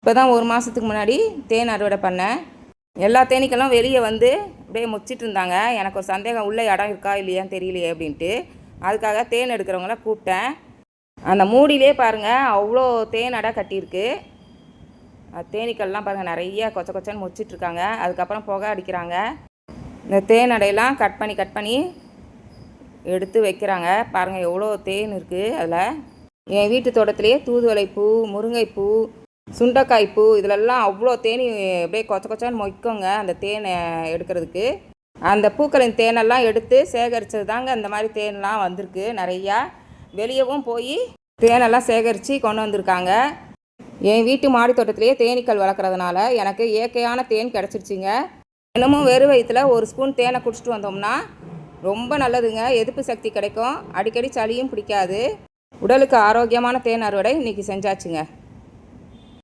இப்போ தான் 1 மாதத்துக்கு முன்னாடி தேன் அறுவடை பண்ணேன். எல்லா தேனீக்களும் வெளியே வந்து அப்படியே முச்சிட்டு இருந்தாங்க. எனக்கு ஒரு சந்தேகம், உள்ளே இடம் இருக்கா இல்லையான்னு தெரியலையே அப்படின்ட்டு. அதுக்காக தேன் எடுக்கிறவங்கள கூப்பிட்டேன். அந்த மூடியிலே பாருங்கள் அவ்வளோ தேன் அடை கட்டியிருக்கு. தேனீக்கள்லாம் பாருங்கள் நிறைய கொச்ச கொச்சன்னு முச்சிட்ருக்காங்க. அதுக்கப்புறம் புகை அடிக்கிறாங்க. இந்த தேன் அடையெல்லாம் கட் பண்ணி எடுத்து வைக்கிறாங்க. பாருங்கள் எவ்வளோ தேன் இருக்குது அதில். என் வீட்டு தோட்டத்திலே தூதுவளைப்பூ, முருங்கைப்பூ, சுண்டைக்காய்ப்பூ இதிலெல்லாம் அவ்வளோ தேனி அப்படியே கொச்ச கொச்சான்னு மொய்க்குங்க அந்த தேனை எடுக்கிறதுக்கு. அந்த பூக்களின் தேனெல்லாம் எடுத்து சேகரித்தது தாங்க இந்த மாதிரி தேனெலாம் வந்திருக்கு நிறையா. வெளியவும் போய் தேனெல்லாம் சேகரித்து கொண்டு வந்திருக்காங்க. என் வீட்டு மாடி தோட்டத்திலேயே தேனீக்கள் வளர்க்குறதுனால எனக்கு இயற்கையான தேன் கிடச்சிருச்சிங்க. தினமும் வெறும் வயிற்றுல ஒரு ஸ்பூன் தேனை குடிச்சிட்டு வந்தோம்னா ரொம்ப நல்லதுங்க. எதிர்ப்பு சக்தி கிடைக்கும். அடிக்கடி சளியும் பிடிக்காது. உடலுக்கு ஆரோக்கியமான தேன் அறுவடை இன்றைக்கி செஞ்சாச்சுங்க.